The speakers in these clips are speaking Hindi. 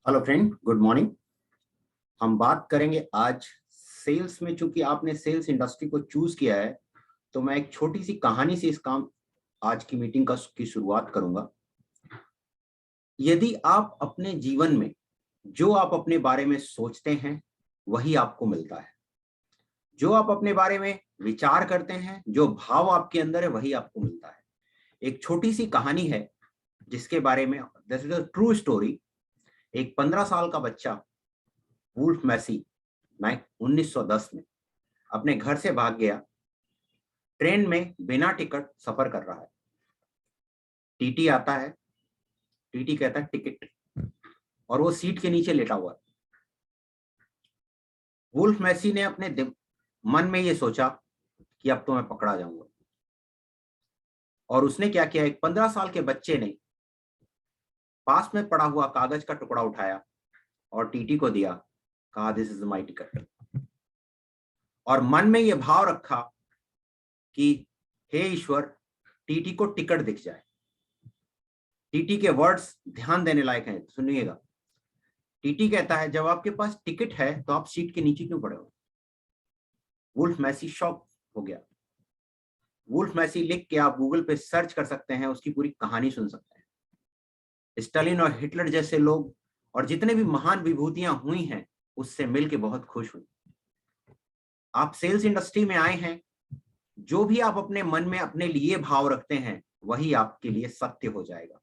Hello friend, good morning. हम बात करेंगे आज सेल्स में। चूंकि आपने सेल्स इंडस्ट्री को चूज किया है, तो मैं एक छोटी सी कहानी से इस काम आज की मीटिंग की शुरुआत करूंगा। यदि आप अपने जीवन में जो आप अपने बारे में सोचते हैं वही आपको मिलता है। जो आप अपने बारे में विचार करते हैं, जो भाव आपके अंदर है, वही आपको मिलता है। एक छोटी सी कहानी है जिसके बारे में, this is a true story. एक 15 साल का बच्चा वुल्फ मैसी 1910 में अपने घर से भाग गया। ट्रेन में बिना टिकट सफर कर रहा है। टीटी आता है। टीटी कहता है टिकट, और वो सीट के नीचे लेटा हुआ है। वुल्फ मैसी ने अपने मन में ये सोचा कि अब तो मैं पकड़ा जाऊंगा। और उसने क्या किया, एक 15 साल के बच्चे ने पास में पड़ा हुआ कागज का टुकड़ा उठाया और टीटी को दिया। कहा, दिस इज माई टिकट। और मन में ये भाव रखा कि हे ईश्वर, टीटी को टिकट दिख जाए। टीटी के वर्ड्स ध्यान देने लायक हैं, सुनिएगा। टीटी कहता है, जब आपके पास टिकट है तो आप सीट के नीचे क्यों पड़े हो? वुल्फ मैसी शॉक हो गया। वुल्फ मैसी लिख के आप गूगल पे सर्च कर सकते हैं, उसकी पूरी कहानी सुन सकते हैं। स्टालिन और हिटलर जैसे लोग और जितने भी महान विभूतियां हुई हैं, उससे मिलके बहुत खुश हुई। आप सेल्स इंडस्ट्री में आए हैं, जो भी आप अपने मन में अपने लिए भाव रखते हैं वही आपके लिए सत्य हो जाएगा।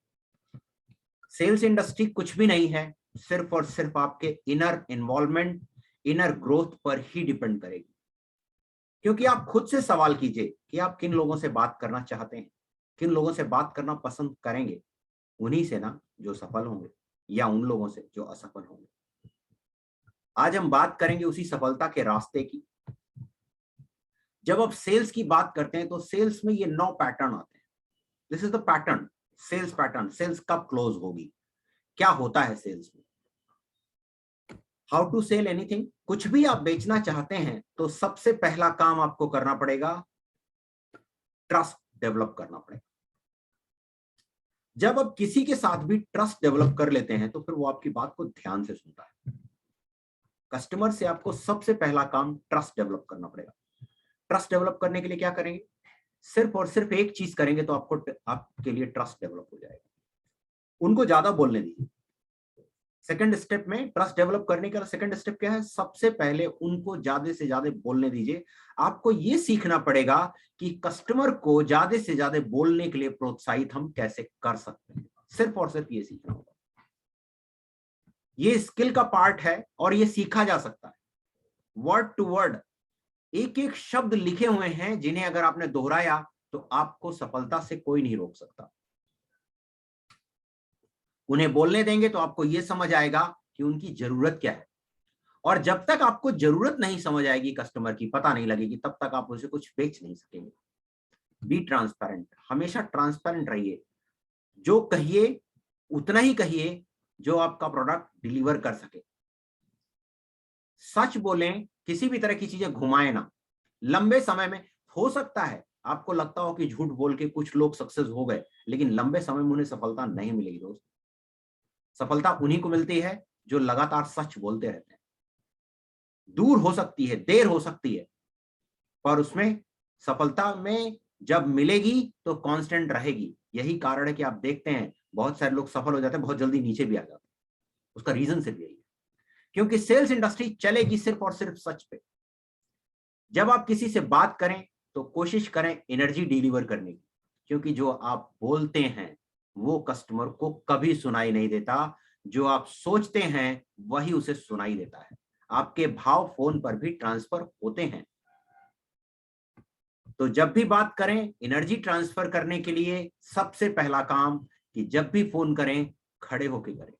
सेल्स इंडस्ट्री कुछ भी नहीं है, सिर्फ और सिर्फ आपके इनर इन्वॉल्वमेंट, इनर ग्रोथ पर ही डिपेंड करेगी। क्योंकि आप खुद से सवाल कीजिए कि आप किन लोगों से बात करना चाहते हैं, किन लोगों से बात करना पसंद करेंगे। उन्हीं से ना जो सफल होंगे, या उन लोगों से जो असफल होंगे। आज हम बात करेंगे उसी सफलता के रास्ते की। जब आप सेल्स की बात करते हैं तो सेल्स में ये 9 पैटर्न आते हैं। This is the pattern, sales pattern. Sales कब क्लोज होगी, क्या होता है सेल्स में। How to sell anything. कुछ भी आप बेचना चाहते हैं तो सबसे पहला काम आपको करना पड़ेगा, ट्रस्ट डेवलप करना पड़ेगा। जब आप किसी के साथ भी ट्रस्ट डेवलप कर लेते हैं तो फिर वो आपकी बात को ध्यान से सुनता है। कस्टमर से आपको सबसे पहला काम ट्रस्ट डेवलप करना पड़ेगा। ट्रस्ट डेवलप करने के लिए क्या करेंगे? सिर्फ और सिर्फ एक चीज करेंगे तो आपके लिए ट्रस्ट डेवलप हो जाएगा। उनको ज्यादा बोलने दीजिए। सेकंड स्टेप में, ट्रस्ट डेवलप करने का सेकंड स्टेप क्या है? सबसे पहले उनको ज्यादा से ज्यादा बोलने दीजिए। आपको यह सीखना पड़ेगा कि कस्टमर को ज्यादा से ज्यादा बोलने के लिए प्रोत्साहित हम कैसे कर सकते हैं। सिर्फ और सिर्फ ये सीखना होगा। ये स्किल का पार्ट है और ये सीखा जा सकता है। वर्ड टू वर्ड एक एक शब्द लिखे हुए हैं, जिन्हें अगर आपने दोहराया तो आपको सफलता से कोई नहीं रोक सकता। उन्हें बोलने देंगे तो आपको यह समझ आएगा कि उनकी जरूरत क्या है। और जब तक आपको जरूरत नहीं समझ आएगी, कस्टमर की पता नहीं लगेगी, तब तक आप उसे कुछ बेच नहीं सकेंगे। बी ट्रांसपेरेंट, हमेशा ट्रांसपेरेंट रहिए। जो कहिए उतना ही कहिए जो आपका प्रोडक्ट डिलीवर कर सके। सच बोलें, किसी भी तरह की चीजें घुमाए ना। लंबे समय में हो सकता है आपको लगता हो कि झूठ बोल के कुछ लोग सक्सेस हो गए, लेकिन लंबे समय में उन्हें सफलता नहीं मिलेगी दोस्त। सफलता उन्हीं को मिलती है जो लगातार सच बोलते रहते हैं। दूर हो सकती है, देर हो सकती है, पर उसमें सफलता में जब मिलेगी तो कांस्टेंट रहेगी। यही कारण है कि आप देखते हैं बहुत सारे लोग सफल हो जाते हैं, बहुत जल्दी नीचे भी आ जाते हैं। उसका रीजन सिर्फ यही है, क्योंकि सेल्स इंडस्ट्री चलेगी सिर्फ और सिर्फ सच पे। जब आप किसी से बात करें तो कोशिश करें एनर्जी डिलीवर करने की, क्योंकि जो आप बोलते हैं वो कस्टमर को कभी सुनाई नहीं देता। जो आप सोचते हैं वही उसे सुनाई देता है। आपके भाव फोन पर भी ट्रांसफर होते हैं। तो जब भी बात करें एनर्जी ट्रांसफर करने के लिए, सबसे पहला काम कि जब भी फोन करें खड़े होकर करें।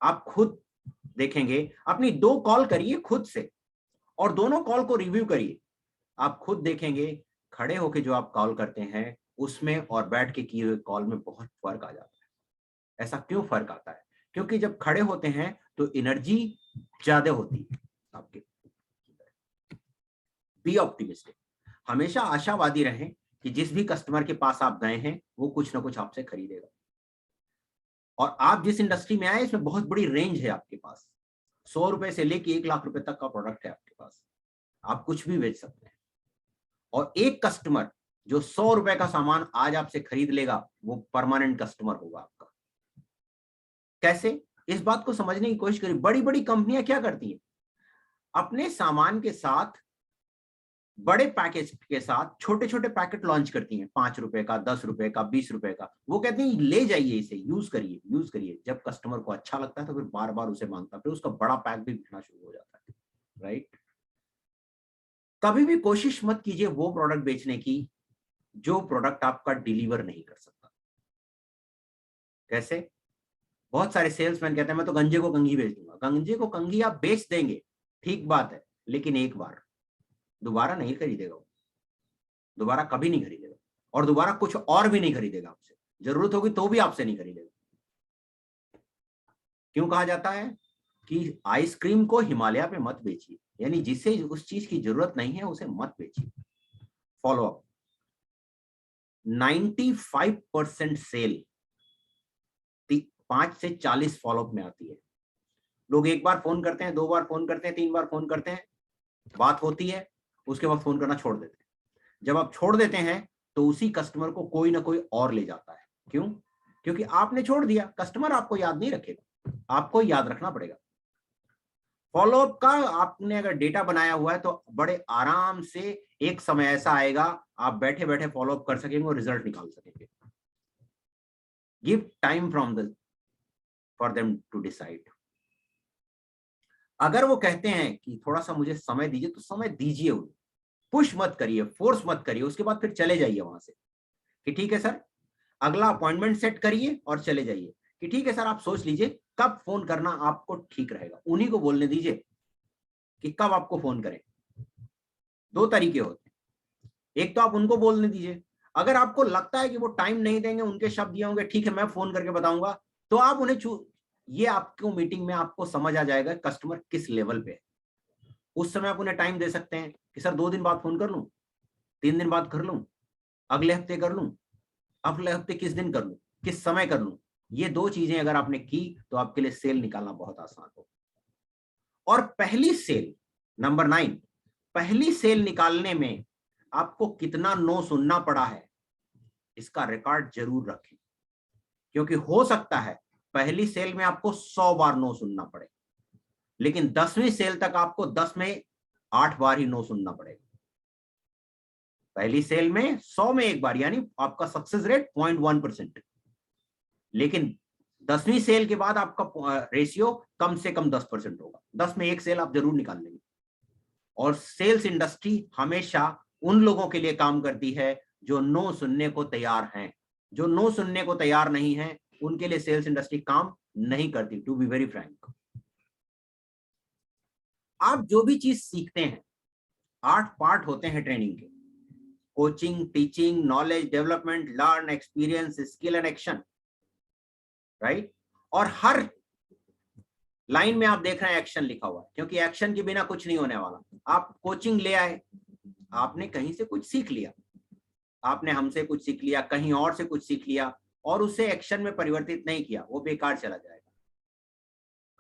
आप खुद देखेंगे, अपनी 2 कॉल करिए खुद से और दोनों कॉल को रिव्यू करिए। आप खुद देखेंगे खड़े होके जो आप कॉल करते हैं उसमें और बैठ के किए हुए कॉल में बहुत फर्क आ जाता है। ऐसा क्यों फर्क आता है? क्योंकि जब खड़े होते हैं तो एनर्जी ज्यादा होती है आपके। बी ऑप्टिमिस्टिक, हमेशा आशावादी रहें कि जिस भी कस्टमर के पास आप गए हैं वो कुछ ना कुछ आपसे खरीदेगा। और आप जिस इंडस्ट्री में आए इसमें बहुत बड़ी रेंज है आपके पास, 100 रुपए से लेके 1 लाख रुपए तक का प्रोडक्ट है आपके पास, आप कुछ भी बेच सकते हैं। और एक कस्टमर जो 100 रुपए का सामान आज आपसे खरीद लेगा वो परमानेंट कस्टमर होगा आपका। कैसे? इस बात को समझने की कोशिश करिए। बड़ी बड़ी कंपनियां क्या करती हैं, अपने सामान के साथ बड़े पैकेज के साथ छोटे छोटे पैकेट लॉन्च करती हैं, 5 रुपए का, 10 रुपए का, 20 रुपए का। वो कहते हैं ले जाइए, इसे यूज करिए, यूज करिए। जब कस्टमर को अच्छा लगता है तो फिर बार बार उसे मांगता है, फिर उसका बड़ा पैक भी बिकना शुरू हो जाता है, राइट। कभी भी कोशिश मत कीजिए वो प्रोडक्ट बेचने की जो प्रोडक्ट आपका डिलीवर नहीं कर सकता। कैसे? बहुत सारे सेल्समैन कहते हैं मैं तो गंजे को कंघी बेच दूंगा। गंजे को कंघी आप बेच देंगे, ठीक बात है, लेकिन एक बार, दोबारा नहीं खरीदेगा वो, दोबारा कभी नहीं खरीदेगा, और दोबारा कुछ और भी नहीं खरीदेगा आपसे। जरूरत होगी तो भी आपसे नहीं खरीदेगा। क्यों कहा जाता है कि आइसक्रीम को हिमालय पे मत बेचिए, यानी जिसे उस चीज की जरूरत नहीं है उसे मत बेचिए। फॉलो अप, 95% सेल 5 से 40 फॉलोअप में आती है। लोग एक बार फोन करते हैं, 2 बार फोन करते हैं, 3 बार फोन करते हैं, बात होती है, उसके बाद फोन करना छोड़ देते हैं। जब आप छोड़ देते हैं तो उसी कस्टमर को कोई ना कोई और ले जाता है। क्यों? क्योंकि आपने छोड़ दिया। कस्टमर आपको याद नहीं रखेगा, आपको याद रखना पड़ेगा। फॉलोअप का आपने अगर डेटा बनाया हुआ है तो बड़े आराम से एक समय ऐसा आएगा आप बैठे बैठे फॉलोअप कर सकेंगे और रिजल्ट निकाल सकेंगे। Give time from the for them to decide. अगर वो कहते हैं कि थोड़ा सा मुझे समय दीजिए तो समय दीजिए उन्हें, पुश मत करिए, फोर्स मत करिए। उसके बाद फिर चले जाइए वहां से कि ठीक है सर, अगला अपॉइंटमेंट सेट करिए और चले जाइए कि ठीक है सर आप सोच लीजिए कब फोन करना आपको ठीक रहेगा। उन्हीं को बोलने दीजिए कि कब आपको फोन करें। 2 तरीके होते हैं, एक तो आप उनको बोलने दीजिए। अगर आपको लगता है कि वो टाइम नहीं देंगे, उनके शब्द ये होंगे ठीक है मैं फोन करके बताऊंगा, तो आप उन्हें ये आपको मीटिंग में आपको समझ आ जाएगा कस्टमर किस लेवल पे है। उस समय आप उन्हें टाइम दे सकते हैं कि सर 2 दिन बाद फोन कर लूं, 3 दिन बाद कर लूं, अगले हफ्ते कर लूं, अगले हफ्ते किस दिन कर लूं, किस समय कर लूं। ये 2 चीजें अगर आपने की तो आपके लिए सेल निकालना बहुत आसान हो। और पहली सेल, नंबर 9, पहली सेल निकालने में आपको कितना नो सुनना पड़ा है इसका रिकॉर्ड जरूर रखें, क्योंकि हो सकता है पहली सेल में आपको 100 बार नो सुनना पड़े, लेकिन 10वीं सेल तक आपको 10 में 8 बार ही नो सुनना पड़ेगा। पहली सेल में 100 में 1 बार, यानी आपका सक्सेस रेट 0.1%, लेकिन 10वीं सेल के बाद आपका रेशियो कम से कम 10% होगा। 10 में 1 सेल आप जरूर निकाल लेंगे। और सेल्स इंडस्ट्री हमेशा उन लोगों के लिए काम करती है जो नो सुनने को तैयार हैं। जो नो सुनने को तैयार नहीं है उनके लिए सेल्स इंडस्ट्री काम नहीं करती, टू बी वेरी फ्रैंक। आप जो भी चीज सीखते हैं, 8 पार्ट होते हैं ट्रेनिंग के, coaching, teaching, knowledge development, learn, experience, skill and action, right. और हर लाइन में आप देख रहे हैं एक्शन लिखा हुआ है, क्योंकि एक्शन के बिना कुछ नहीं होने वाला। आप कोचिंग ले आए, आपने कहीं से कुछ सीख लिया, आपने हमसे कुछ सीख लिया, कहीं और से कुछ सीख लिया, और उसे एक्शन में परिवर्तित नहीं किया, वो बेकार चला जाएगा।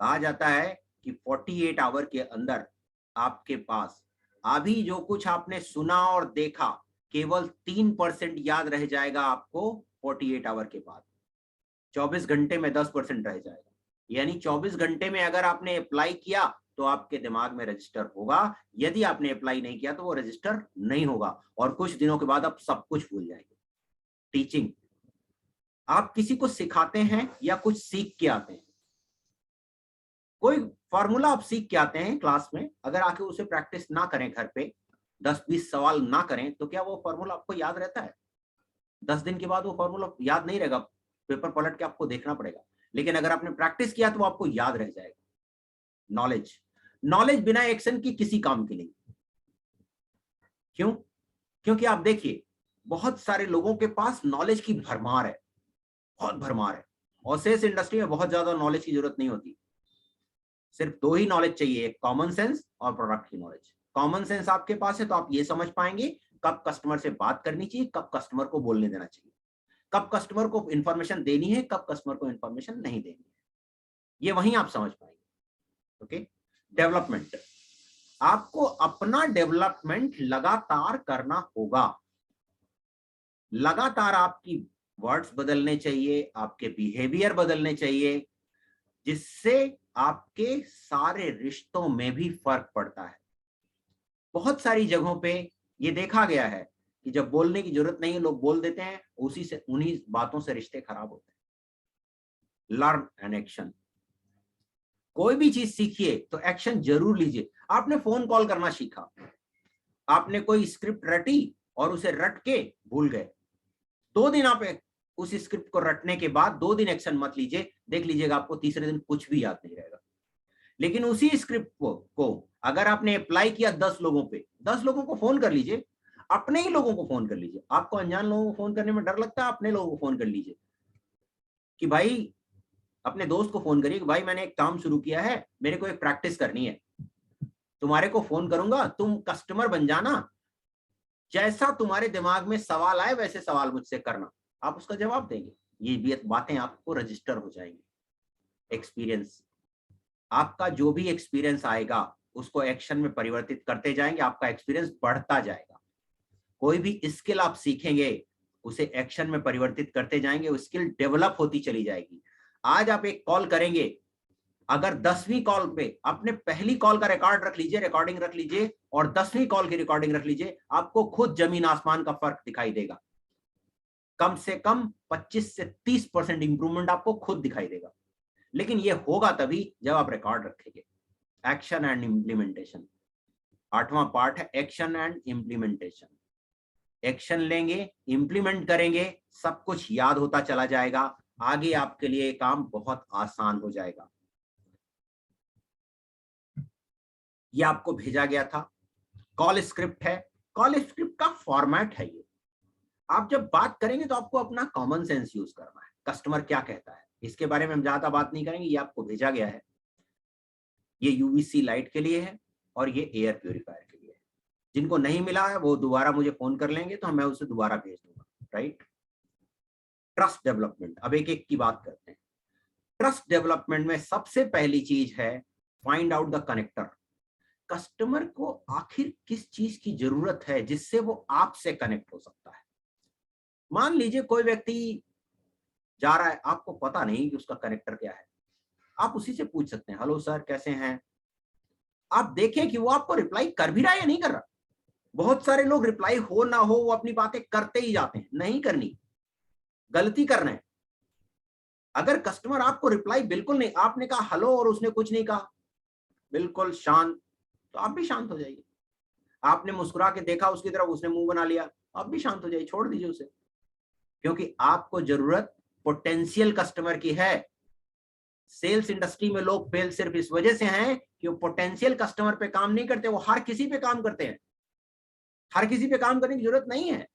कहा जाता है कि 48 आवर के अंदर आपके पास अभी जो कुछ आपने सुना और देखा केवल 3% याद रह जाएगा आपको 48 आवर के बाद। 24 घंटे में 10% रह जाएगा। यानी 24 घंटे में अगर आपने अप्लाई किया तो आपके दिमाग में रजिस्टर होगा, यदि आपने अप्लाई नहीं किया तो वो रजिस्टर नहीं होगा, और कुछ दिनों के बाद आप सब कुछ भूल जाएंगे। टीचिंग, आप किसी को सिखाते हैं या कुछ सीख के आते हैं। कोई फॉर्मूला आप सीख के आते हैं क्लास में, अगर आके उसे प्रैक्टिस ना करें घर पे, 10-20 सवाल ना करें, तो क्या वो फॉर्मूला आपको याद रहता है? 10 दिन के बाद वो फॉर्मूला याद नहीं रहेगा, पेपर पलट के आपको देखना पड़ेगा। लेकिन अगर आपने प्रैक्टिस किया तो वो आपको याद रह जाएगा। नॉलेज, नॉलेज बिना एक्शन की किसी काम की नहीं। क्यों? क्योंकि आप देखिए बहुत सारे लोगों के पास नॉलेज की भरमार है, बहुत भरमार है, और सेल्स इंडस्ट्री में बहुत ज्यादा नॉलेज की जरूरत नहीं होती। सिर्फ 2 ही नॉलेज चाहिए, एक कॉमन सेंस और प्रोडक्ट की नॉलेज। कॉमन सेंस आपके पास है तो आप ये समझ पाएंगे कब कस्टमर से बात करनी चाहिए, कब कस्टमर को बोलने देना चाहिए। कब कस्टमर को इंफॉर्मेशन देनी है, कब कस्टमर को इंफॉर्मेशन नहीं देनी है, ये वहीं आप समझ पाएंगे। ओके, डेवलपमेंट, आपको अपना डेवलपमेंट लगातार करना होगा। लगातार आपकी वर्ड्स बदलने चाहिए, आपके बिहेवियर बदलने चाहिए, जिससे आपके सारे रिश्तों में भी फर्क पड़ता है। बहुत सारी जगहों पे ये देखा गया है कि जब बोलने की जरूरत नहीं है लोग बोल देते हैं, उसी से उन्हीं बातों से रिश्ते खराब होते हैं। लर्न एंड एक्शन, कोई भी चीज सीखिए तो एक्शन जरूर लीजिए। आपने फोन कॉल करना सीखा, आपने कोई स्क्रिप्ट रटी और उसे रट के भूल गए, 2 दिन आप उस स्क्रिप्ट को रटने के बाद 2 दिन एक्शन मत लीजिए, देख लीजिएगा आपको तीसरे दिन कुछ भी याद नहीं रहेगा। लेकिन उसी स्क्रिप्ट को अगर आपने अप्लाई किया 10 लोगों पे, 10 लोगों को फोन कर लीजिए, अपने ही लोगों को फोन कर लीजिए। आपको अनजान लोगों को फोन करने में डर लगता है, अपने लोगों को फोन कर लीजिए कि भाई, अपने दोस्त को फोन करिए कि भाई मैंने एक काम शुरू किया है, मेरे को एक प्रैक्टिस करनी है, तुम्हारे को फोन करूंगा, तुम कस्टमर बन जाना, जैसा तुम्हारे दिमाग में सवाल आए वैसे सवाल मुझसे करना, आप उसका जवाब देंगे। ये भी बातें आपको रजिस्टर हो जाएंगी। एक्सपीरियंस, आपका जो भी एक्सपीरियंस आएगा उसको एक्शन में परिवर्तित करते जाएंगे, आपका एक्सपीरियंस बढ़ता जाएगा। कोई भी स्किल आप सीखेंगे उसे एक्शन में परिवर्तित करते जाएंगे, वो स्किल डेवलप होती चली जाएगी। आज आप एक कॉल करेंगे, अगर 10वीं कॉल पे अपने पहली कॉल का रिकॉर्ड रख लीजिए, रिकॉर्डिंग रख लीजिए, और 10वीं कॉल की रिकॉर्डिंग रख लीजिए, आपको खुद जमीन आसमान का फर्क दिखाई देगा। कम से कम 25 से 30% इंप्रूवमेंट आपको खुद दिखाई देगा। लेकिन ये होगा तभी जब आप रिकॉर्ड रखेंगे। एक्शन एंड इम्प्लीमेंटेशन, 8वां पार्ट है एक्शन एंड इम्प्लीमेंटेशन। एक्शन लेंगे, इंप्लीमेंट करेंगे, सब कुछ याद होता चला जाएगा, आगे आपके लिए काम बहुत आसान हो जाएगा। ये आपको भेजा गया था, कॉल स्क्रिप्ट है, कॉल स्क्रिप्ट का फॉर्मेट है ये। आप जब बात करेंगे तो आपको अपना कॉमन सेंस यूज करना है। कस्टमर क्या कहता है इसके बारे में हम ज्यादा बात नहीं करेंगे, ये आपको भेजा गया है। ये यूवीसी लाइट के लिए है और ये एयर प्यूरिफायर के लिए है। जिनको नहीं मिला है वो दोबारा मुझे फोन कर लेंगे तो मैं उसे दोबारा भेज दूंगा। राइट, ट्रस्ट डेवलपमेंट, अब एक एक की बात करते हैं। ट्रस्ट डेवलपमेंट में सबसे पहली चीज है find out the connector. Customer को आखिर किस चीज की जरूरत है जिससे वो आपसे कनेक्ट हो सकता है। मान लीजिए कोई व्यक्ति जा रहा है, आपको पता नहीं कि उसका कनेक्टर क्या है, आप उसी से पूछ सकते हैं, हेलो सर कैसे हैं। आप देखें कि वो आपको रिप्लाई कर भी रहा है या नहीं कर रहा। बहुत सारे लोग रिप्लाई हो ना हो वो अपनी बातें करते ही जाते हैं, नहीं करनी, गलती कर रहे हैं। अगर कस्टमर आपको रिप्लाई बिल्कुल नहीं, आपने कहा हेलो और उसने कुछ नहीं कहा, बिल्कुल शांत, तो आप भी शांत हो जाइए। आपने मुस्कुरा के देखा उसकी तरफ, उसने मुंह बना लिया, आप भी शांत हो जाइए, छोड़ दीजिए उसे। क्योंकि आपको जरूरत पोटेंशियल कस्टमर की है। सेल्स इंडस्ट्री में लोग फेल सिर्फ इस वजह से हैं कि वो पोटेंशियल कस्टमर पे काम नहीं करते, वो हर किसी पे काम करते हैं। हर किसी पे काम करने की जरूरत नहीं है।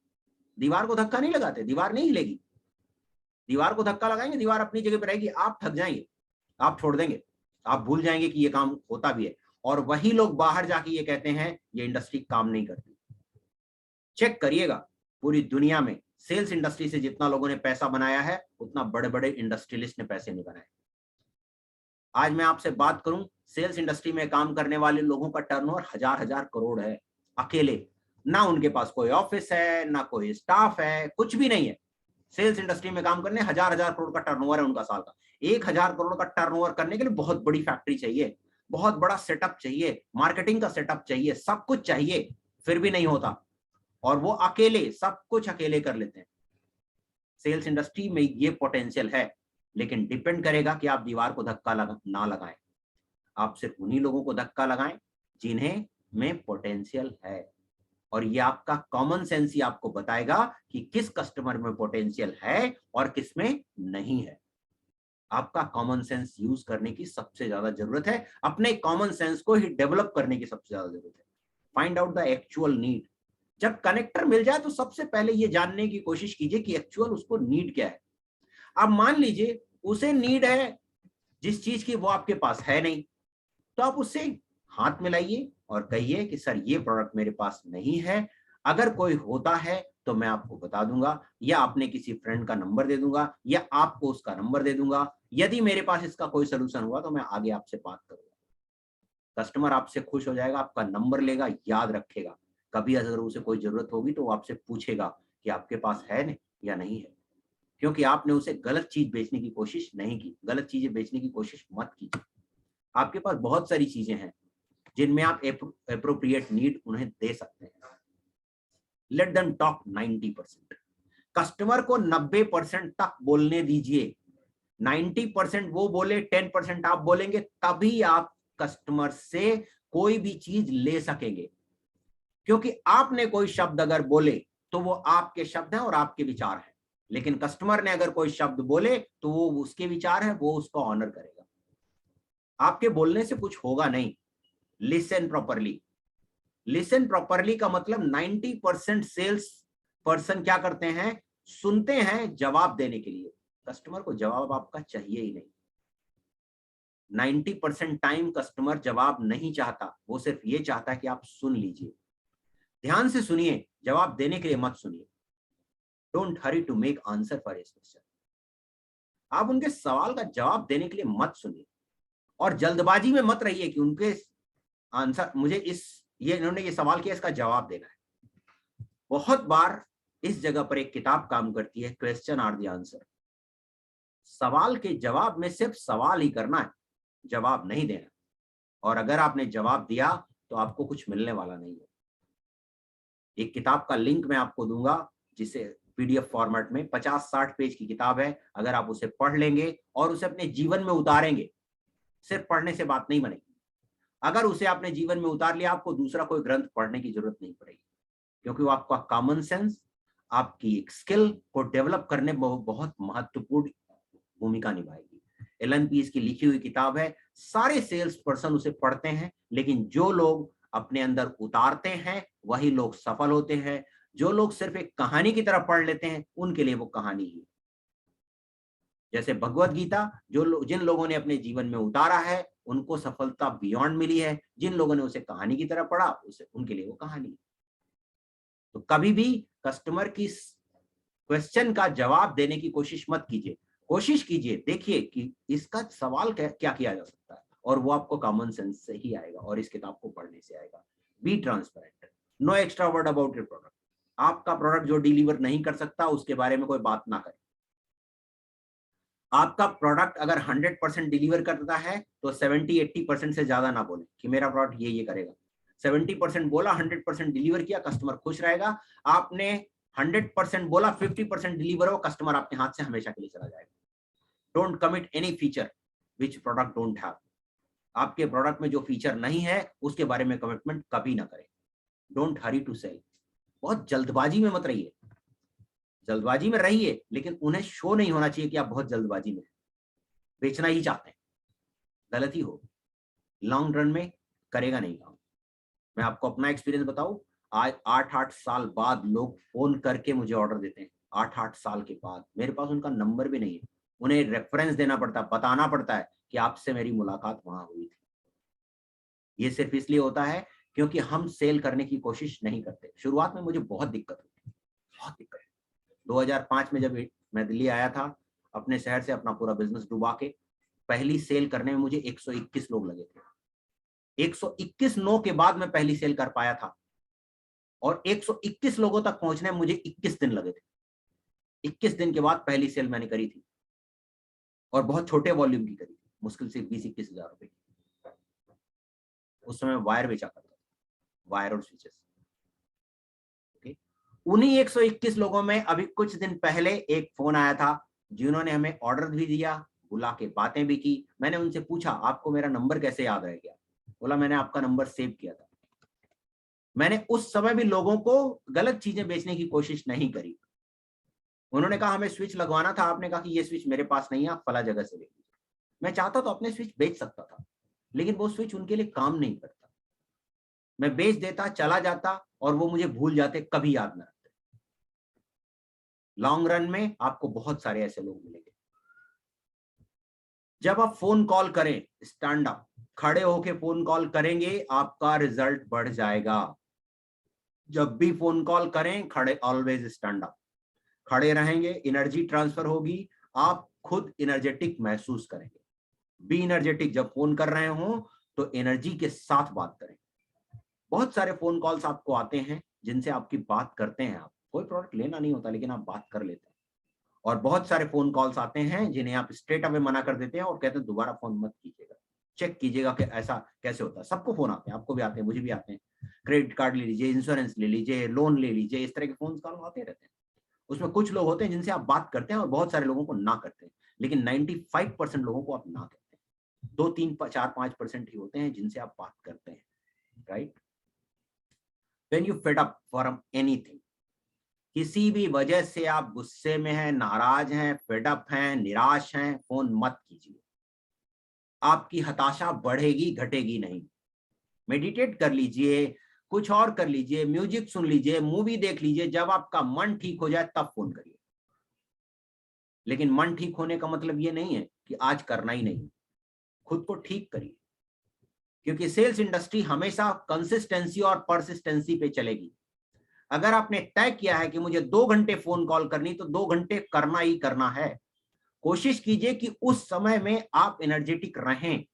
दीवार को धक्का नहीं लगाते, दीवार नहीं हिलेगी। दीवार को धक्का लगाएंगे, दीवार अपनी जगह पर रहेगी, आप थक जाएंगे, आप छोड़ देंगे, आप भूल जाएंगे कि ये काम होता भी है। और वही लोग बाहर जाके ये कहते हैं ये इंडस्ट्री काम नहीं करती। चेक करिएगा, पूरी दुनिया में सेल्स इंडस्ट्री से जितना लोगों ने पैसा बनाया है उतना बड़े बड़े इंडस्ट्रियलिस्ट ने पैसे नहीं बनाए। आज मैं आपसे बात करूं, सेल्स इंडस्ट्री में काम करने वाले लोगों का टर्नओवर हजार हजार करोड़ है अकेले। ना उनके पास कोई ऑफिस है, ना कोई स्टाफ है, कुछ भी नहीं है। सेल्स इंडस्ट्री में काम करने हजार हजार करोड़ का टर्नओवर है उनका साल का। 1000 करोड़ का टर्नओवर करने के लिए बहुत बड़ी फैक्ट्री चाहिए, बहुत बड़ा सेटअप चाहिए, मार्केटिंग का सेटअप चाहिए, सब कुछ चाहिए, फिर भी नहीं होता। और वो अकेले सब कुछ अकेले कर लेते हैं। सेल्स इंडस्ट्री में ये पोटेंशियल है, लेकिन डिपेंड करेगा कि आप दीवार को धक्का ना लगाएं। आप सिर्फ उन्हीं लोगों को धक्का लगाएं जिन्हें में पोटेंशियल है। और ये आपका कॉमन सेंस ही आपको बताएगा कि किस कस्टमर में पोटेंशियल है और किस में नहीं है। आपका कॉमन सेंस यूज करने की सबसे ज्यादा जरूरत है, अपने कॉमन सेंस को ही डेवलप करने की सबसे ज्यादा जरूरत है। Find out the actual need. जब कनेक्टर मिल जाए तो सबसे पहले ये जानने की कोशिश कीजिए कि एक्चुअल उसको नीड क्या है। अब मान लीजिए उसे नीड है जिस चीज की वो आपके पास है नहीं, तो आप उससे हाथ मिलाइए और कहिए कि सर ये प्रोडक्ट मेरे पास नहीं है, अगर कोई होता है तो मैं आपको बता दूंगा, या अपने किसी फ्रेंड का नंबर दे दूंगा, या आपको उसका नंबर दे दूंगा। यदि मेरे पास इसका कोई सोल्यूशन हुआ तो मैं आगे आपसे बात करूंगा। कस्टमर आपसे खुश हो जाएगा, आपका नंबर लेगा, याद रखेगा, कभी अगर उसे कोई जरूरत होगी तो वो आपसे पूछेगा कि आपके पास है न या नहीं है, क्योंकि आपने उसे गलत चीज बेचने की कोशिश नहीं की। गलत चीजें बेचने की कोशिश मत कीजिए। आपके पास बहुत सारी चीजें हैं जिनमें आप एप्रोप्रिएट नीड उन्हें दे सकते हैं। Let them talk 90%। कस्टमर को 90% तक बोलने दीजिए। 90% वो बोले, 10% आप बोलेंगे, तभी आप कस्टमर से कोई भी चीज ले सकेंगे। क्योंकि आपने कोई शब्द अगर बोले तो वो आपके शब्द हैं और आपके विचार हैं, लेकिन कस्टमर ने अगर कोई शब्द बोले तो वो उसके विचार है, वो उसको ऑनर करेगा। आपके बोलने से कुछ होगा नहीं। Listen properly. लिसन प्रॉपरली का मतलब 90% सेल्स पर्सन क्या करते हैं, सुनते हैं जवाब देने के लिए। कस्टमर को जवाब आपका चाहिए ही नहीं। 90% टाइम कस्टमर जवाब नहीं चाहता, वो सिर्फ ये चाहता है कि आप सुन लीजिए। ध्यान से सुनिए, जवाब देने के लिए मत सुनिए। Don't hurry to make answer for his question. आप उनके सवाल का जवाब देने के लिए मत सुनिए, और जल्दबाजी में मत रहिए कि उनके आंसर, मुझे ये इन्होंने ये सवाल किया, इसका जवाब देना है। बहुत बार इस जगह पर एक किताब काम करती है, क्वेश्चन आर द आंसर। सवाल के जवाब में सिर्फ सवाल ही करना है, जवाब नहीं देना। और अगर आपने जवाब दिया तो आपको कुछ मिलने वाला नहीं है। एक किताब का लिंक मैं आपको दूंगा, जिसे पीडीएफ फॉर्मेट में 50-60 पेज की किताब है। अगर आप उसे पढ़ लेंगे और उसे अपने जीवन में उतारेंगे, सिर्फ पढ़ने से बात नहीं बनेगी। अगर उसे आपने जीवन में उतार लिया, आपको दूसरा कोई ग्रंथ पढ़ने की जरूरत नहीं पड़ेगी, क्योंकि वो आपका कॉमन सेंस, आपकी एक स्किल को डेवलप करने में बहुत महत्वपूर्ण भूमिका निभाएगी। एलन पीस की लिखी हुई किताब है। सारे सेल्स पर्सन उसे पढ़ते हैं, लेकिन जो लोग अपने अंदर उतारते हैं वही लोग सफल होते हैं। जो लोग सिर्फ एक कहानी की तरह पढ़ लेते हैं, उनके लिए वो कहानी ही। जैसे भगवत गीता, जिन लोगों ने अपने जीवन में उतारा है उनको सफलता बियॉन्ड मिली है। जिन लोगों ने उसे कहानी की तरह पढ़ा, उनके लिए वो कहानी। तो कभी भी कस्टमर की क्वेश्चन का जवाब देने की कोशिश मत कीजिए। कोशिश कीजिए, देखिए कि इसका सवाल क्या किया जा सकता है, और वो आपको कॉमन सेंस से ही आएगा और इस किताब को पढ़ने से आएगा। Be transparent, no extra word about your product. आपका प्रोडक्ट जो डिलीवर नहीं कर सकता उसके बारे में कोई बात ना करें। आपका प्रोडक्ट अगर 100% डिलीवर करता है तो 70-80% से ज्यादा ना बोले कि मेरा प्रोडक्ट ये करेगा। 70% बोला, 100% डिलीवर किया, कस्टमर खुश रहेगा। आपने 100% बोला, 50% डिलीवर हो, कस्टमर आपके हाथ से हमेशा के लिए चला जाएगा। Don't commit any feature which product don't have. आपके प्रोडक्ट में जो फीचर नहीं है उसके बारे में कमिटमेंट कभी ना करें। Don't hurry to sell. बहुत जल्दबाजी में मत रहिए। जल्दबाजी में रहिए, लेकिन उन्हें शो नहीं होना चाहिए कि आप बहुत जल्दबाजी में बेचना ही चाहते हैं। गलत ही हो, लॉन्ग रन में करेगा नहीं काम। मैं आपको अपना एक्सपीरियंस बताऊं, आज 8-8 साल बाद लोग फोन करके मुझे ऑर्डर देते हैं। 8-8 साल के बाद मेरे पास उनका नंबर भी नहीं है। उन्हें रेफरेंस देना पड़ता है, बताना पड़ता है कि आपसे मेरी मुलाकात वहां हुई थी। ये सिर्फ इसलिए होता है क्योंकि हम सेल करने की कोशिश नहीं करते। शुरुआत में मुझे बहुत दिक्कत हुई, बहुत दिक्कत। 2005 में जब मैं दिल्ली आया था, अपने शहर से अपना पूरा बिजनेस डुबा के, पहली सेल करने में मुझे 121 लोग लगे थे। 121 नो के बाद मैं पहली सेल कर पाया था, और 121 लोगों तक पहुंचने में मुझे 21 दिन लगे थे। 21 दिन के बाद पहली सेल मैंने करी थी, और बहुत छोटे वॉल्यूम की करी थी, मुश्किल से 20-21 हजार रुपए की। उस समय वायर बेचा करता था, वायर और स्विचेस। उन्हीं 121 लोगों में अभी कुछ दिन पहले एक फोन आया था, जिन्होंने हमें ऑर्डर भी दिया, बुला के बातें भी की। मैंने उनसे पूछा, आपको मेरा नंबर कैसे याद रह गया? बोला, मैंने आपका नंबर सेव किया था। मैंने उस समय भी लोगों को गलत चीजें बेचने की कोशिश नहीं करी। उन्होंने कहा हमें स्विच लगवाना था, आपने कहा कि ये स्विच मेरे पास नहीं है, आप फला जगह से ले लीजिए। मैं चाहता तो अपने स्विच बेच सकता था, लेकिन वो स्विच उनके लिए काम नहीं करता। मैं बेच देता, चला जाता, और वो मुझे भूल जाते, कभी याद ना रखते। लॉन्ग रन में आपको बहुत सारे ऐसे लोग मिलेंगे। जब आप फोन कॉल करें, स्टैंड अप, खड़े होके फोन कॉल करेंगे, आपका रिजल्ट बढ़ जाएगा। जब भी फोन कॉल करें खड़े, ऑलवेज स्टैंड अप, खड़े रहेंगे, एनर्जी ट्रांसफर होगी, आप खुद एनर्जेटिक महसूस करेंगे। बी एनर्जेटिक, जब फोन कर रहे हो तो एनर्जी के साथ बात करें। बहुत सारे फोन कॉल्स आपको आते हैं जिनसे आपकी बात करते हैं, आप कोई प्रोडक्ट लेना नहीं होता लेकिन आप बात कर लेते हैं। और बहुत सारे फोन कॉल्स आते हैं जिन्हें आप स्ट्रेट अवे मना कर देते हैं और कहते हैं दोबारा फोन मत कीजिएगा, चेक कीजिएगा कि ऐसा कैसे होता है। सबको फोन आते हैं, आपको भी आते हैं, मुझे भी आते हैं। क्रेडिट कार्ड ले लीजिए, इंश्योरेंस ले लीजिए, लोन ले लीजिए, इस तरह के फोन कॉल आते रहते हैं। उसमें कुछ लोग होते हैं जिनसे आप बात करते हैं और बहुत सारे लोगों को ना करते हैं, लेकिन 95% लोगों को आप ना करते हैं। 2, 3, 4, 5% ही होते हैं जिनसे आप बात करते हैं, right. When you fed up for anything, किसी भी वजह से आप गुस्से में हैं, नाराज हैं, फेड अप हैं, निराश हैं, फोन मत कीजिए। आपकी हताशा बढ़ेगी, घटेगी नहीं। मेडिटेट कर लीजिए, कुछ और कर लीजिए, म्यूजिक सुन लीजिए, मूवी देख लीजिए, जब आपका मन ठीक हो जाए तब फोन करिए। लेकिन मन ठीक होने का मतलब ये नहीं है कि आज करना ही नहीं, खुद को ठीक करिए, क्योंकि सेल्स इंडस्ट्री हमेशा कंसिस्टेंसी और परसिस्टेंसी पे चलेगी। अगर आपने तय किया है कि मुझे 2 घंटे फोन कॉल करनी, तो 2 घंटे करना ही करना है। कोशिश कीजिए कि उस समय में आप एनर्जेटिक रहें।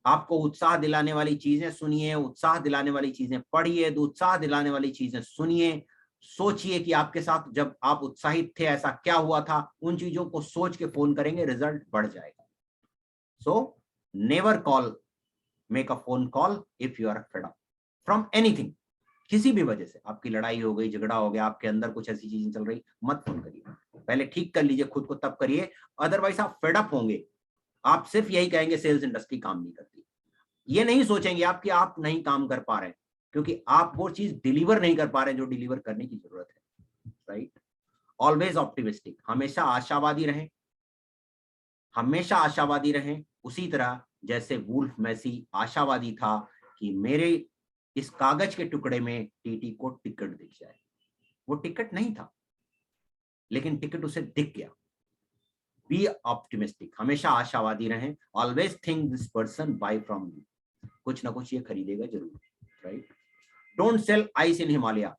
आपको उत्साह दिलाने वाली चीजें सुनिए, उत्साह दिलाने वाली चीजें पढ़िए, उत्साह दिलाने वाली चीजें सुनिए। सोचिए कि आपके साथ जब आप उत्साहित थे ऐसा क्या हुआ था, उन चीजों को सोच के फोन करेंगे, रिजल्ट बढ़ जाएगा। So never call, make a phone call if you are fed up from anything. किसी भी वजह से आपकी लड़ाई हो गई, झगड़ा हो गया, आपके अंदर कुछ ऐसी चीजें चल रही, मत फोन करिए, पहले ठीक कर लीजिए खुद को, तब करिए। अदरवाइज आप फेड अप होंगे, आप सिर्फ यही कहेंगे सेल्स इंडस्ट्री काम नहीं करती। ये नहीं सोचेंगे आप कि आप नहीं काम कर पा रहे हैं, क्योंकि आप वो चीज डिलीवर नहीं कर पा रहे जो डिलीवर करने की जरूरत है, राइट। ऑलवेज ऑप्टिमिस्टिक, हमेशा आशावादी रहें, हमेशा आशावादी रहें। उसी तरह जैसे वुल्फ मैसी आशावादी था कि मेरे इस कागज के टुकड़े में टीटी को टिकट दिख जाए। वो टिकट नहीं था, लेकिन टिकट उसे दिख गया। बी ऑप्टिमिस्टिक, हमेशा आशावादी रहें। Always think this person by from you, कुछ ना कुछ ये खरीदेगा जरूर, right. Don't sell ice in Himalaya,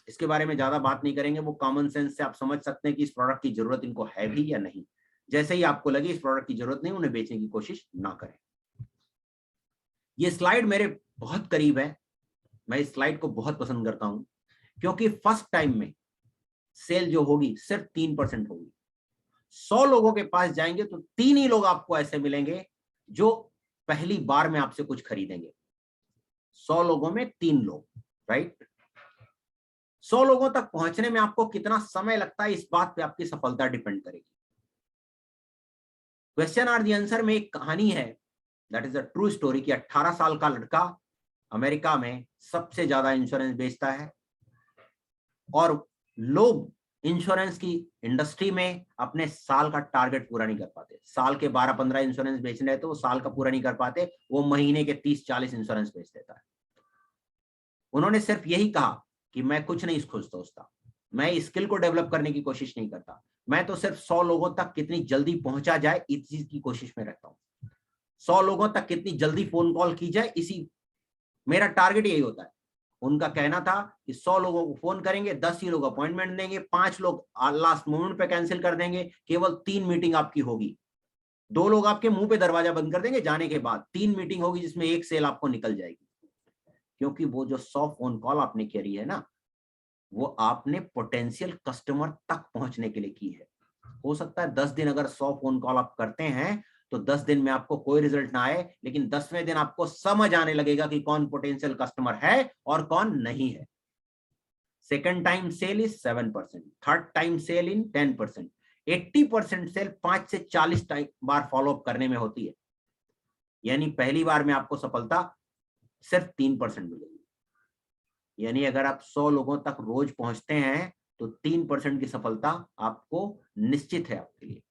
इसके बारे में ज्यादा बात नहीं करेंगे। वो कॉमन सेंस से आप समझ सकते हैं कि इस प्रोडक्ट की जरूरत इनको है भी या नहीं। जैसे ही आपको लगे इस प्रोडक्ट की जरूरत नहीं, उन्हें बेचने की कोशिश ना करें। ये स्लाइड मेरे बहुत करीब है, मैं इस स्लाइड को बहुत पसंद करता हूं, क्योंकि फर्स्ट टाइम में सेल जो होगी सिर्फ 3% होगी। 100 लोगों के पास जाएंगे तो 3 ही लोग आपको ऐसे मिलेंगे जो पहली बार में आपसे कुछ खरीदेंगे। 100 लोगों में 3 लोग, राइट। 100 लोगों तक पहुंचने में आपको कितना समय लगता है, इस बात पे आपकी सफलता डिपेंड करेगी। क्वेश्चन आर दी आंसर में एक कहानी है, that is a true story, कि 18 साल का लड़का अमेरिका में सबसे ज्यादा इंश्योरेंस बेचता है, और लोग इंश्योरेंस की इंडस्ट्री में अपने साल का टारगेट पूरा नहीं कर पाते। साल के 12-15 इंश्योरेंस बेचने हैं तो वो साल का पूरा नहीं कर पाते, वो महीने के 30-40 इंश्योरेंस बेच देता है। उन्होंने सिर्फ यही कहा कि मैं कुछ नहीं सोचता, मैं स्किल को डेवलप करने की कोशिश नहीं करता, मैं तो सिर्फ 100 लोगों तक कितनी जल्दी पहुंचा जाए इस चीज की कोशिश में रहता हूं। 100 लोगों तक कितनी जल्दी फोन कॉल की जाए, इसी मेरा टारगेट यही होता है। उनका कहना था कि 100 लोगों को फोन करेंगे, 10 ही लोग अपॉइंटमेंट देंगे, 5 लोग लास्ट मोमेंट पे कैंसिल कर देंगे, केवल 3 मीटिंग आपकी होगी। 2 लोग आपके मुंह पे दरवाजा बंद कर देंगे जाने के बाद, 3 मीटिंग होगी जिसमें 1 सेल आपको निकल जाएगी। क्योंकि वो जो 100 फोन कॉल आपने करी है ना, वो आपने पोटेंशियल कस्टमर तक पहुंचने के लिए की है। हो सकता है 10 दिन अगर 100 फोन कॉल आप करते हैं तो 10 दिन में आपको कोई रिजल्ट ना आए, लेकिन 10वें दिन आपको समझ आने लगेगा कि कौन पोटेंशियल कस्टमर है और कौन नहीं है। Second time sale is 7%, third time sale in 10%, 80% sale 5 से 40 बार फॉलोअप करने में होती है। यानी पहली बार में आपको सफलता सिर्फ 3% मिलेगी। यानी अगर आप 100 लोगों तक रोज पहुंचते हैं तो 3% की सफलता आपको निश्चित है आपके लिए,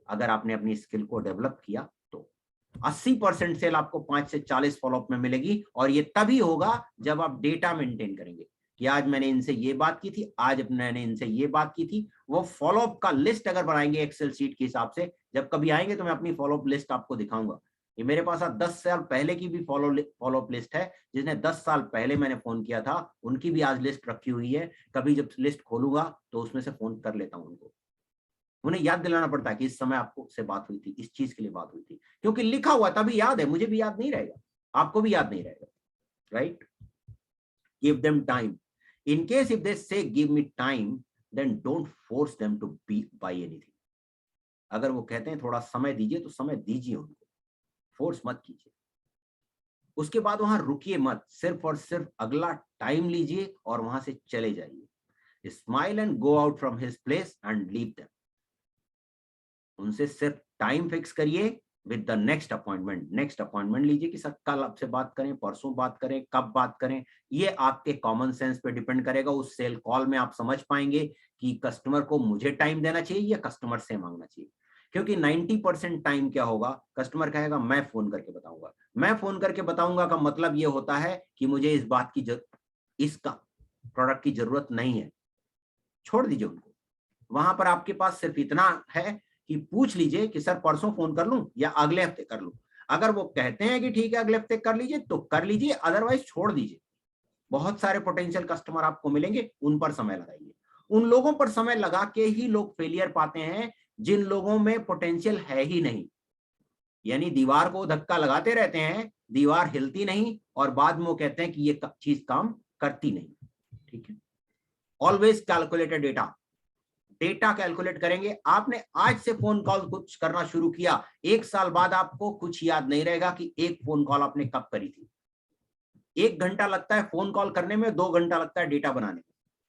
अगर आपने अपनी स्किल को डेवलप किया तो। 80% सेल आपको 5 से 40 फॉलोअप में मिलेगी, और ये तभी होगा जब आप डेटा मेंटेन करेंगे कि आज मैंने इनसे ये बात की थी, आज मैंने इनसे ये बात की थी। वो फॉलोअप का लिस्ट अगर बनाएंगे एक्सेल शीट के हिसाब से, जब कभी आएंगे तो मैं अपनी फॉलोअप लिस्ट आपको दिखाऊंगा ये मेरे पास 10 साल पहले की भी फॉलो अप लिस्ट है, जिसने 10 साल पहले मैंने फोन किया था, उनकी भी आज लिस्ट रखी हुई है। कभी जब लिस्ट खोलूंगा तो उसमें से फोन कर लेता हूं उनको। उन्हें याद दिलाना पड़ता है कि इस समय आपको से बात हुई थी, इस चीज के लिए बात हुई थी, क्योंकि लिखा हुआ तभी याद है, मुझे भी याद नहीं रहेगा, आपको भी याद नहीं रहेगा, right? Give them time. In case if they say give me time, then don't force them to be buy anything. अगर वो कहते हैं थोड़ा समय दीजिए तो समय दीजिए उनको, फोर्स मत कीजिए। उसके बाद वहां रुकिए मत, सिर्फ और सिर्फ अगला टाइम लीजिए और वहां से चले जाइए। Smile and go out from his place and leave them. उनसे सिर्फ टाइम फिक्स करिए विद द नेक्स्ट अपॉइंटमेंट लीजिए कि सर कल आपसे बात करें, परसों बात करें, कब बात करें। ये आपके कॉमन सेंस पे डिपेंड करेगा। उस सेल कॉल में आप समझ पाएंगे कि कस्टमर को मुझे टाइम देना चाहिए या कस्टमर से मांगना चाहिए। क्योंकि 90% टाइम क्या होगा, कस्टमर कहेगा मैं फोन करके बताऊंगा। मैं फोन करके बताऊंगा का मतलब ये होता है कि मुझे इस बात की इसका प्रोडक्ट की जरूरत नहीं है, छोड़ दीजिए उनको। वहां पर आपके पास सिर्फ इतना है कि पूछ लीजिए कि सर परसों फोन कर लूं या अगले हफ्ते कर लूं। अगर वो कहते हैं कि ठीक है अगले हफ्ते कर लीजिए तो कर लीजिए, अदरवाइज छोड़ दीजिए। बहुत सारे पोटेंशियल कस्टमर आपको मिलेंगे, उन पर समय लगाइए। उन लोगों पर समय लगा के ही लोग फेलियर पाते हैं जिन लोगों में पोटेंशियल है ही नहीं। यानी दीवार को धक्का लगाते रहते हैं, दीवार हिलती नहीं और बाद में वो कहते हैं कि ये चीज काम करती नहीं। ठीक है, always calculated data. Data calculate करेंगे। आपने आज से फोन कॉल कुछ करना शुरू किया, 1 साल बाद आपको कुछ याद नहीं रहेगा कि एक फोन कॉल आपने कब करी थी। 1 घंटा लगता है फोन कॉल करने में, 2 घंटा लगता है डेटा बनाने में।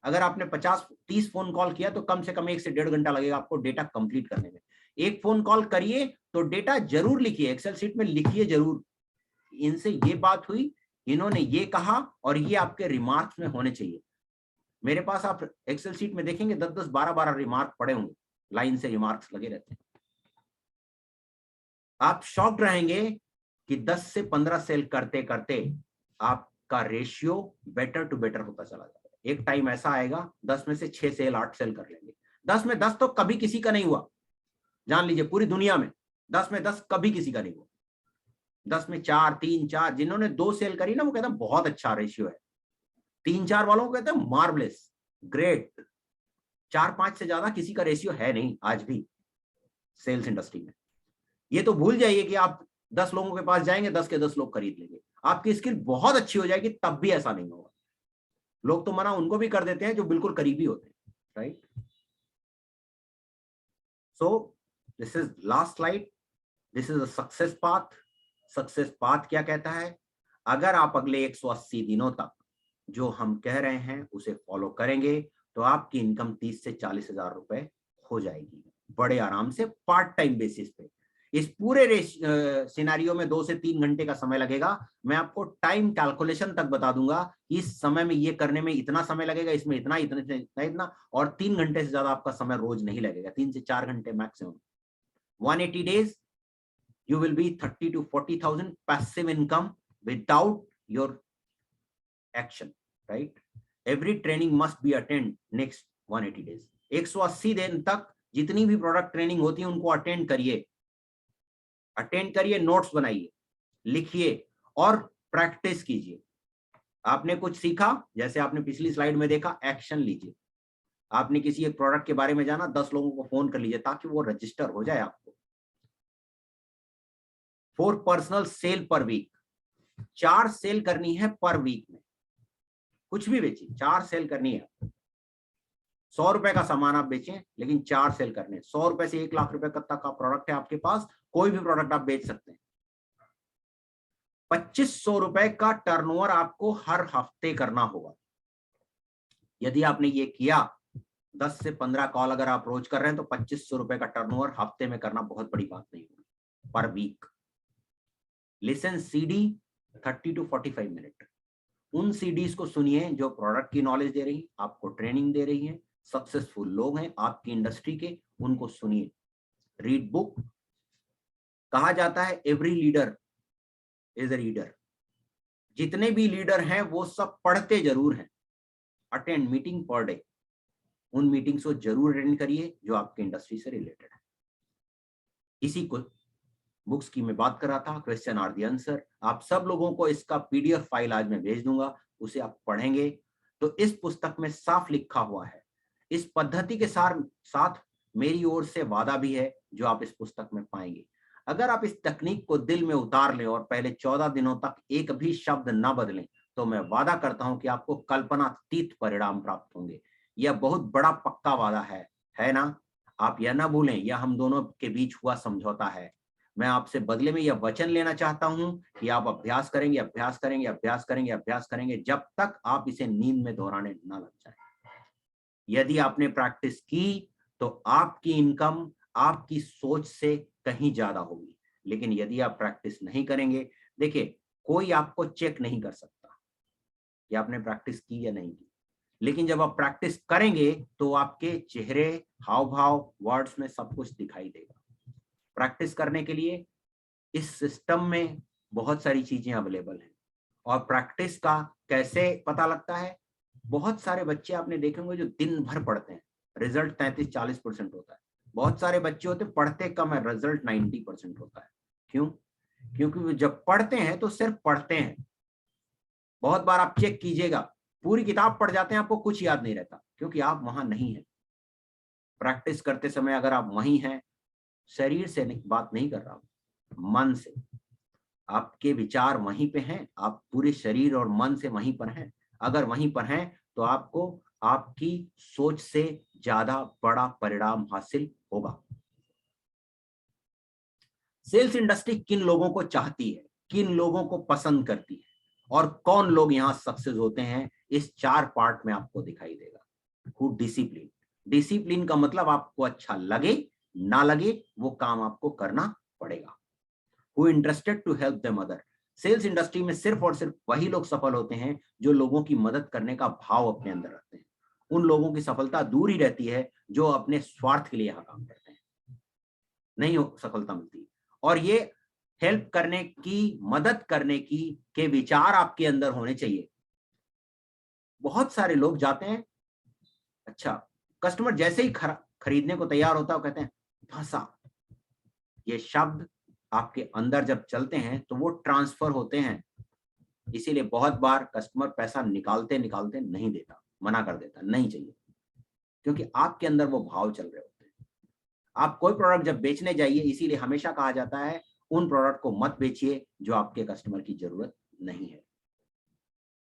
अगर आपने 50-30 फोन कॉल किया तो कम से कम 1 से 1.5 घंटा लगेगा आपको डेटा कंप्लीट करने में। एक फोन कॉल करिए तो डेटा जरूर लिखिए, एक्सेल शीट में लिखिए जरूर, इनसे ये बात हुई, इन्होंने ये कहा और ये आपके रिमार्क्स में होने चाहिए। मेरे पास आप एक्सेल शीट में देखेंगे 10-10, 12-12 रिमार्क पड़े होंगे, लाइन से रिमार्क्स लगे रहते हैं। आप शॉक्ड रहेंगे कि 10 से 15 सेल करते करते आपका रेशियो बेटर टू बेटर होता चला जाएगा। एक टाइम ऐसा आएगा 10 में से 6 सेल 8 सेल कर लेंगे। 10 में 10 तो कभी किसी का नहीं हुआ, जान लीजिए पूरी दुनिया में 10 में 10 कभी किसी का नहीं हुआ। 10 में 4, 3, 4, जिन्होंने 2 सेल करी ना वो कहते हैं बहुत अच्छा रेशियो है। 3-4 वालों को कहते हैं मार्वलेस, ग्रेट। 4-5 से ज्यादा किसी का रेशियो है नहीं आज भी सेल्स इंडस्ट्री में। ये तो भूल जाइए कि आप 10 लोगों के पास जाएंगे, 10 के 10 लोग खरीद लेंगे। आपकी स्किल बहुत अच्छी हो जाएगी तब भी ऐसा नहीं होगा। लोग तो मना उनको भी कर देते हैं जो बिल्कुल करीबी होते हैं, right? So this is last slide, this is a success path. Success path क्या कहता है? अगर आप अगले 180 दिनों तक जो हम कह रहे हैं उसे फॉलो करेंगे तो आपकी इनकम 30 से 40 हजार रुपए हो जाएगी बड़े आराम से, पार्ट टाइम बेसिस पे। इस पूरे सिनेरियो में 2 से 3 घंटे का समय लगेगा। मैं आपको टाइम कैलकुलेशन तक बता दूंगा, इस समय में ये करने में इतना समय लगेगा, इसमें इतना इतना इतना इतना, और 3 घंटे से ज्यादा आपका समय रोज नहीं लगेगा, 3 से 4 घंटे maximum. 180 days you will be 30 to 40,000 passive income without your action, right? Every training must be attend next 180 days। 180 दिन तक जितनी भी प्रोडक्ट ट्रेनिंग होती है उनको अटेंड करिए, नोट्स बनाइए, लिखिए और प्रैक्टिस कीजिए। आपने कुछ सीखा, जैसे आपने पिछली स्लाइड में देखा, एक्शन लीजिए। आपने किसी एक प्रोडक्ट के बारे में जाना, 10 लोगों को फोन कर लीजिए ताकि वो रजिस्टर हो जाए आपको। 4 personal sale per week, 4 sale करनी है पर वीक में। कुछ भी बेचिए, 4 सेल करनी है। 100 रुपए का सामान आप बेचें लेकिन 4 सेल करने। 100 रुपए से 1 लाख रुपए तक का प्रोडक्ट है आपके पास, कोई भी प्रोडक्ट आप बेच सकते हैं। 2500 रुपए का टर्नओवर आपको हर हफ्ते करना होगा। यदि आपने ये किया, 10 से 15 कॉल अगर आप रोज कर रहे हैं तो 2500 रुपए का टर्नओवर हफ्ते में करना बहुत बड़ी बात नहीं होगी, per week. Listen CD 30 to 45 minute. उन सीडीज को सुनिए जो प्रोडक्ट की नॉलेज दे रही, आपको ट्रेनिंग दे रही है, सक्सेसफुल लोग हैं आपकी इंडस्ट्री के, उनको सुनिए। Read book. कहा जाता है every leader is a reader. जितने भी लीडर हैं वो सब पढ़ते जरूर हैं। Attend meeting per day. उन मीटिंग्स को जरूर अटेंड करिए जो आपके इंडस्ट्री से रिलेटेड है। इसी को बुक्स की मैं बात कर रहा था, क्वेश्चन आर द आंसर। आप सब लोगों को इसका पीडीएफ फाइल आज मैं भेज दूंगा, उसे आप पढ़ेंगे तो इस पुस्तक में साफ लिखा हुआ है। इस पद्धति के साथ मेरी ओर से वादा भी है जो आप इस पुस्तक में पाएंगे। अगर आप इस तकनीक को दिल में उतार लें और पहले 14 दिनों तक एक भी शब्द न बदलें, तो मैं वादा करता हूं कि आपको कल्पनातीत परिणाम प्राप्त होंगे। यह बहुत बड़ा पक्का वादा है ना? आप यह ना भूलें, यह हम दोनों के बीच हुआ समझौता है। मैं आपसे बदले में यह वचन लेना चाहता हूं कि आप अभ्यास करेंगे, अभ्यास करेंगे, अभ्यास करेंगे, अभ्यास करेंगे, जब तक आप इसे नींद में दोहराने ना लग जाए। यदि आपने प्रैक्टिस की तो आपकी इनकम आपकी सोच से कहीं ज्यादा होगी। लेकिन यदि आप प्रैक्टिस नहीं करेंगे, देखिए, कोई आपको चेक नहीं कर सकता कि आपने प्रैक्टिस की या नहीं की। लेकिन जब आप प्रैक्टिस करेंगे तो आपके चेहरे, हाव भाव, वर्ड्स में सब कुछ दिखाई देगा। प्रैक्टिस करने के लिए इस सिस्टम में बहुत सारी चीजें अवेलेबल हैं। और प्रैक्टिस का कैसे पता लगता है? बहुत सारे बच्चे आपने देखे होंगे जो दिन भर पढ़ते हैं, रिजल्ट 33-40% होता है। बहुत सारे बच्चे होते हैं पढ़ते कम है, रिजल्ट 90% होता है। क्यों? क्योंकि वो जब पढ़ते हैं तो सिर्फ पढ़ते हैं। बहुत बार आप चेक कीजिएगा, पूरी किताब पढ़ जाते हैं, आपको कुछ याद नहीं रहता, क्योंकि आप वहां नहीं है। प्रैक्टिस करते समय अगर आप वहीं हैं, शरीर से बात नहीं कर रहा हूं, मन से, आपके विचार वहीं पे हैं, आप पूरे शरीर और मन से वहीं पर हैं। अगर वहीं पर हैं तो आपको आपकी सोच से ज्यादा बड़ा परिणाम हासिल होगा। सेल्स इंडस्ट्री किन लोगों को चाहती है, किन लोगों को पसंद करती है, और कौन लोग यहां सक्सेस होते हैं, इस 4 पार्ट में आपको दिखाई देगा। हु डिसिप्लिन, डिसिप्लिन का मतलब आपको अच्छा लगे ना लगे वो काम आपको करना पड़ेगा। Who interested to help them other, sales industry में सिर्फ और सिर्फ वही लोग सफल होते हैं जो लोगों की मदद करने का भाव अपने अंदर रखते हैं। उन लोगों की सफलता दूर ही रहती है जो अपने स्वार्थ के लिए यहां काम करते हैं, नहीं हो सफलता मिलती। और ये हेल्प करने की, मदद करने की के विचार आपके अंदर होने चाहिए। बहुत सारे लोग जाते हैं, अच्छा, कस्टमर जैसे ही खरीदने को तैयार होता है वो कहते हैं फंसा। ये शब्द आपके अंदर जब चलते हैं तो वो ट्रांसफर होते हैं। इसीलिए बहुत बार कस्टमर पैसा निकालते निकालते नहीं देता, मना कर देता, नहीं चाहिए, क्योंकि आपके अंदर वो भाव चल रहे होते हैं। आप कोई प्रोडक्ट जब बेचने जाइए, इसीलिए हमेशा कहा जाता है उन प्रोडक्ट को मत बेचिए जो आपके कस्टमर की जरूरत नहीं है।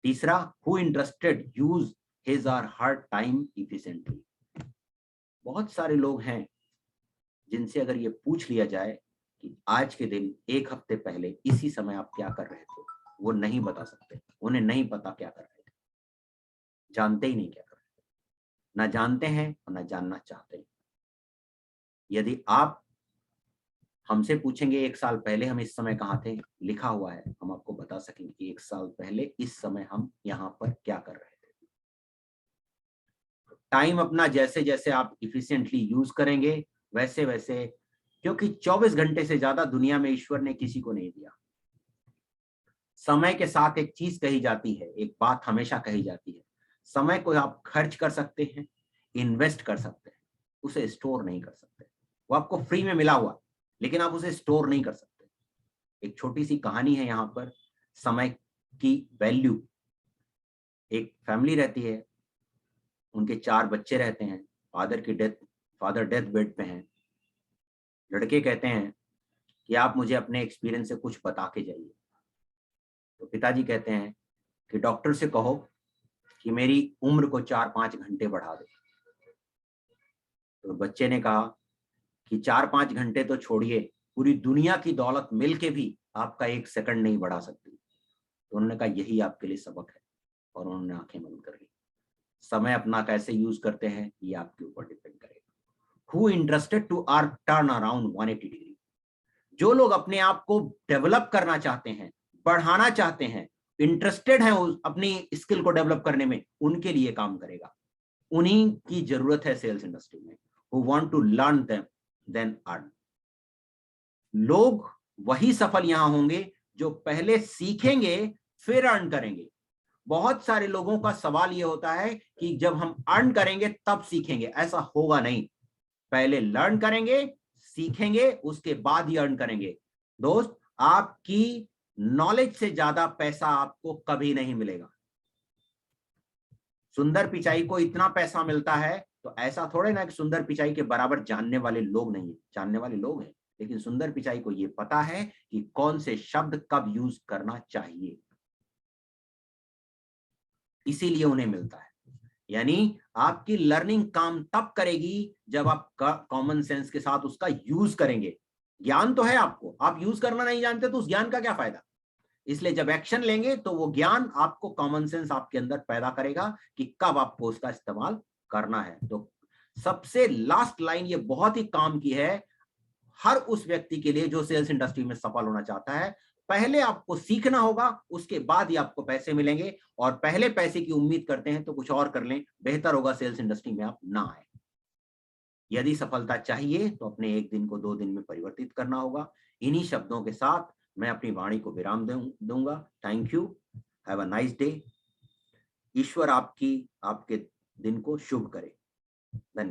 तीसरा, हु इंटरेस्टेड यूज हिज और हर टाइम इफिशिएंटली। बहुत सारे लोग हैं जिनसे अगर ये पूछ लिया जाए कि आज के दिन 1 हफ्ते पहले इसी समय आप क्या कर रहे थे, वो नहीं बता सकते। उन्हें नहीं पता क्या कर रहे थे, जानते ही नहीं क्या कर रहे थे, ना जानते हैं और ना जानना चाहते हैं। यदि आप हमसे पूछेंगे 1 साल पहले हम इस समय कहाँ थे, लिखा हुआ है, हम आपको बता सकेंगे कि 1 साल पहले इस समय हम यहाँ पर क्या कर रहे थे। टाइम अपना जैसे जैसे आप इफिशिएंटली यूज करेंगे वैसे वैसे, क्योंकि 24 घंटे से ज्यादा दुनिया में ईश्वर ने किसी को नहीं दिया। समय के साथ एक चीज कही जाती है, एक बात हमेशा कही जाती है, समय को आप खर्च कर सकते हैं, इन्वेस्ट कर सकते हैं, उसे स्टोर नहीं कर सकते। वो आपको फ्री में मिला हुआ, लेकिन आप उसे स्टोर नहीं कर सकते। एक छोटी सी कहानी है यहाँ पर, समय की वैल्यू। एक फैमिली रहती है, उनके 4 बच्चे रहते हैं, फादर डेथ बेड पे हैं। लड़के कहते हैं कि आप मुझे अपने एक्सपीरियंस से कुछ बता के जाइए। तो पिताजी कहते हैं कि डॉक्टर से कहो कि मेरी उम्र को 4-5 घंटे बढ़ा दे। तो बच्चे ने कहा कि 4-5 घंटे तो छोड़िए, पूरी दुनिया की दौलत मिलके भी आपका 1 सेकंड नहीं बढ़ा सकती। तो उन्होंने कहा यही आपके लिए सबक है, और उन्होंने आंखें बंद कर ली। समय अपना कैसे यूज करते हैं ये आपके ऊपर डिपेंड करेगा। Who interested to turn around 180 degree, जो लोग अपने आप को डेवलप करना चाहते हैं, बढ़ाना चाहते हैं, इंटरेस्टेड हैं अपनी स्किल को डेवलप करने में, उनके लिए काम करेगा। उन्हीं की जरूरत है सेल्स इंडस्ट्री में। Who want to learn them then earn. लोग वही सफल यहां होंगे जो पहले सीखेंगे फिर अर्न करेंगे। बहुत सारे लोगों का सवाल यह होता है कि जब हम अर्न करेंगे तब सीखेंगे, ऐसा होगा नहीं। पहले लर्न करेंगे, सीखेंगे, उसके बाद ही अर्न करेंगे। दोस्त, आपकी नॉलेज से ज्यादा पैसा आपको कभी नहीं मिलेगा। सुंदर पिचाई को इतना पैसा मिलता है तो ऐसा थोड़े ना कि सुंदर पिचाई के बराबर जानने वाले लोग नहीं है, जानने वाले लोग हैं, लेकिन सुंदर पिचाई को यह पता है कि कौन से शब्द कब यूज करना चाहिए, इसीलिए उन्हें मिलता है। यानी आपकी लर्निंग काम तब करेगी जब आप कॉमन सेंस के साथ उसका यूज करेंगे। ज्ञान तो है आपको, आप यूज करना नहीं जानते तो उस ज्ञान का क्या फायदा। इसलिए जब एक्शन लेंगे तो वो ज्ञान आपको कॉमन सेंस आपके अंदर पैदा करेगा कि कब आपको उसका इस्तेमाल करना है। तो सबसे लास्ट लाइन ये बहुत ही काम की है हर उस व्यक्ति के लिए जो सेल्स इंडस्ट्री में सफल होना चाहता है। पहले आपको सीखना होगा, उसके बाद ही आपको पैसे मिलेंगे, और पहले पैसे की उम्मीद करते हैं तो कुछ और कर लें, बेहतर होगा सेल्स इंडस्ट्री में आप ना आए। यदि सफलता चाहिए तो अपने एक दिन को 2 दिन में परिवर्तित करना होगा। इन्हीं शब्दों के साथ मैं अपनी वाणी को विराम दूंगा। Thank you, have a nice day. ईश्वर आपकी आपके दिन को शुभ करे। धन्यवाद।